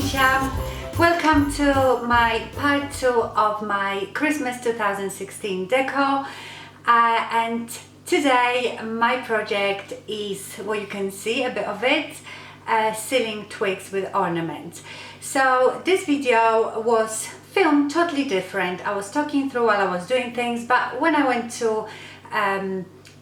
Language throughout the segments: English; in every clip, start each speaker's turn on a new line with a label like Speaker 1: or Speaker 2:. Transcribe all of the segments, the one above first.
Speaker 1: Alicia. Welcome to my part 2 of my Christmas 2016 decor, and today my project is, well, you can see a bit of it, sealing twigs with ornaments. So this video was filmed totally different. I was talking through while I was doing things, but when I went to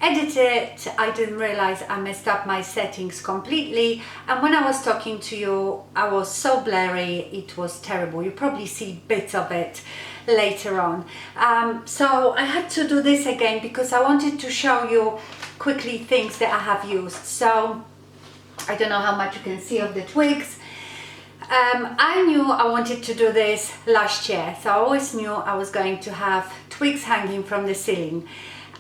Speaker 1: edit it, I didn't realize I messed up my settings completely, and when I was talking to you I was so blurry, it was terrible. You probably see bits of it later on. So I had to do this again because I wanted to show you quickly things that I have used. So I don't know how much you can see of the twigs. I knew I wanted to do this last year, so I always knew I was going to have twigs hanging from the ceiling.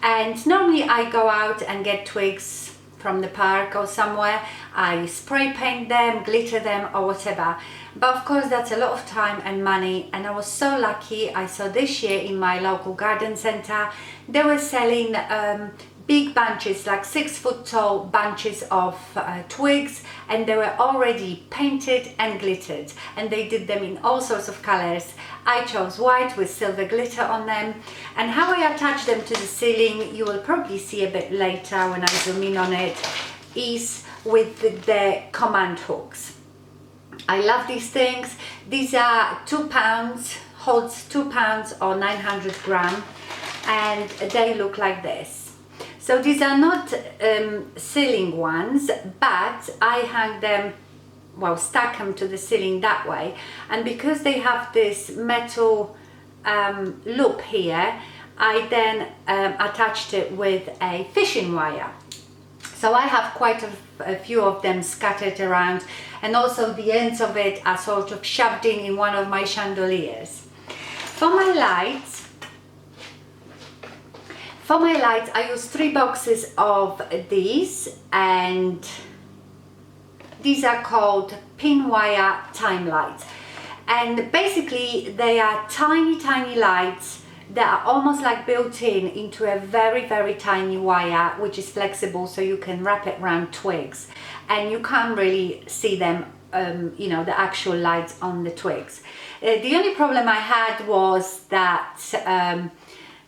Speaker 1: And normally I go out and get twigs from the park or somewhere. I spray paint them, glitter them or whatever. But of course that's a lot of time and money, and I was so lucky. I saw this year in my local garden centre, they were selling big bunches, like 6 foot tall bunches of twigs, and they were already painted and glittered, and they did them in all sorts of colors. I chose white with silver glitter on them, and how I attach them to the ceiling, you will probably see a bit later when I zoom in on it, is with the command hooks. I love these things. These are £2, holds 2 pounds or 900 gram, and they look like this. So these are not ceiling ones, but I hang them, well, stack them to the ceiling that way. And because they have this metal loop here, I then attached it with a fishing wire. So I have quite a few of them scattered around, and also the ends of it are sort of shoved in one of my chandeliers. For my lights, I use 3 boxes of these, and these are called pin wire time lights. And basically they are tiny lights that are almost like built into a very tiny wire, which is flexible, so you can wrap it around twigs and you can't really see them, you know, the actual lights on the twigs. The only problem I had was that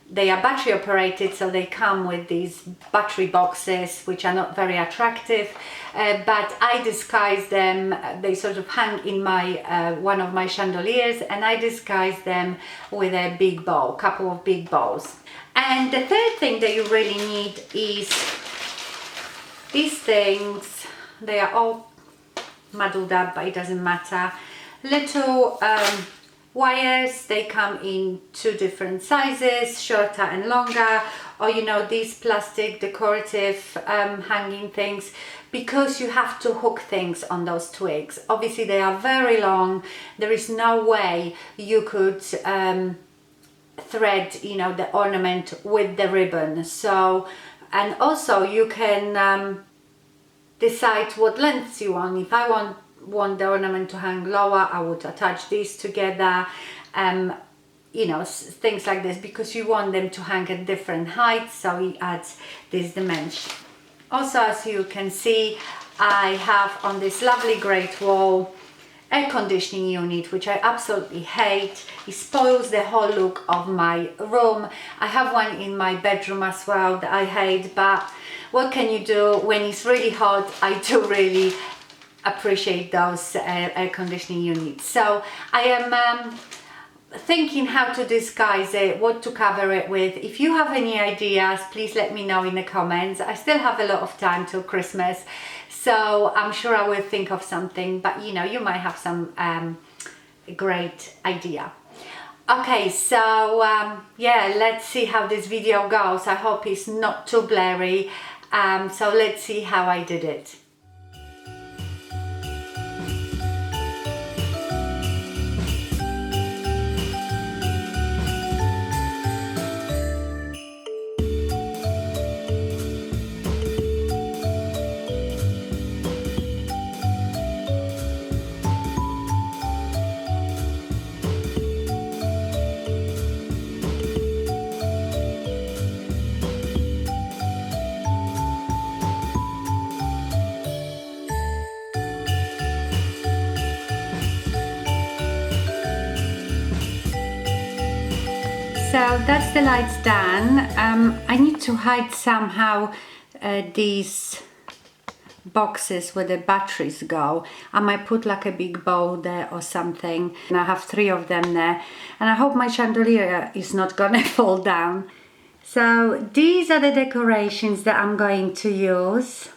Speaker 1: they are battery operated, so they come with these battery boxes which are not very attractive, but I disguise them. They sort of hang in my one of my chandeliers, and I disguise them with a big bow, couple of big bows. And the third thing that you really need is these things. They are all muddled up, but it doesn't matter. Little wires. They come in 2 different sizes, shorter and longer, or you know, these plastic decorative hanging things, because you have to hook things on those twigs. Obviously they are very long. There is no way you could thread, you know, the ornament with the ribbon. So, and also you can decide what lengths you want. If I want the ornament to hang lower, I would attach these together, you know, things like this, because you want them to hang at different heights, so it adds this dimension. Also, as you can see, I have on this lovely great wall air conditioning unit, which I absolutely hate. It spoils the whole look of my room. I have one in my bedroom as well that I hate, but what can you do? When it's really hot, I do really appreciate those air conditioning units. So I am thinking how to disguise it, what to cover it with. If you have any ideas, please let me know in the comments. I still have a lot of time till Christmas, so I'm sure I will think of something, but you know, you might have some great idea. Okay, so yeah, let's see how this video goes. I hope it's not too blurry. So let's see how I did it. so that's the lights done. I need to hide somehow these boxes where the batteries go. I might put like a big bowl there or something, and I have 3 of them there, and I hope my chandelier is not gonna fall down. So these are the decorations that I'm going to use.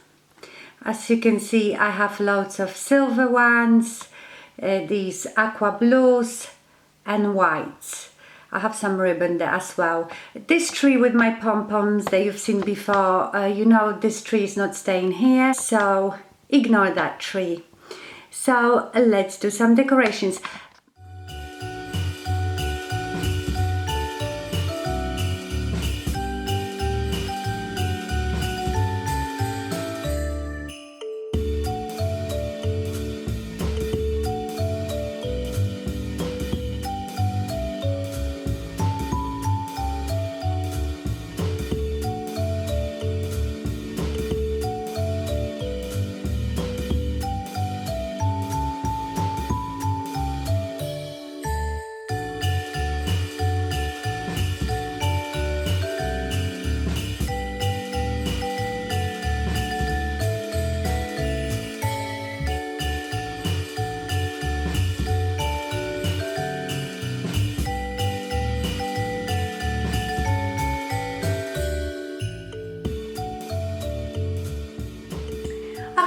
Speaker 1: As you can see, I have loads of silver ones, these aqua blues and whites. I have some ribbon there as well. This tree with my pom-poms that you've seen before, you know this tree is not staying here, so ignore that tree. So let's do some decorations.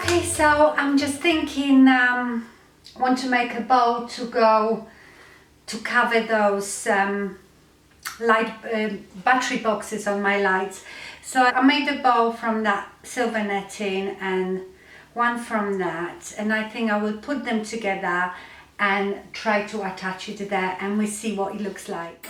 Speaker 1: Okay, so I'm just thinking, want to make a bow to go to cover those light battery boxes on my lights. So I made a bow from that silver netting and one from that, and I think I will put them together and try to attach it there, and we'll see what it looks like.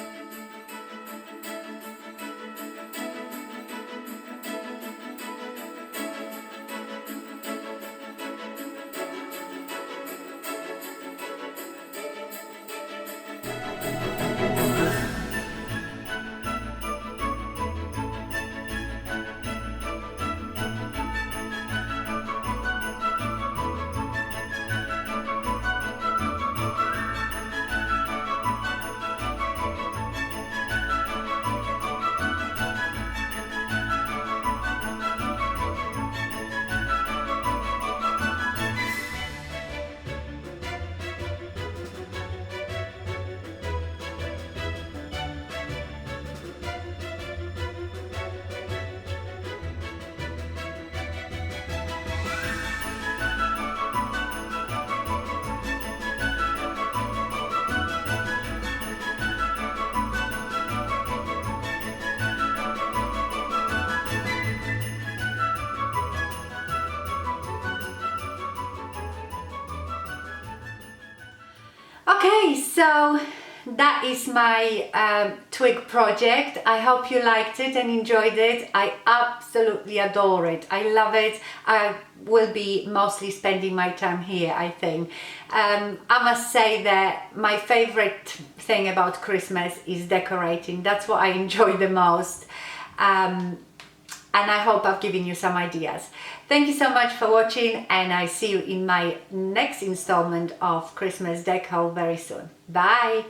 Speaker 1: Okay, so that is my twig project. I hope you liked it and enjoyed it. I absolutely adore it. I love it. I will be mostly spending my time here, I think. I must say that my favorite thing about Christmas is decorating. That's what I enjoy the most. And I hope I've given you some ideas. Thank you so much for watching, and I see you in my next installment of Christmas Deco very soon. Bye!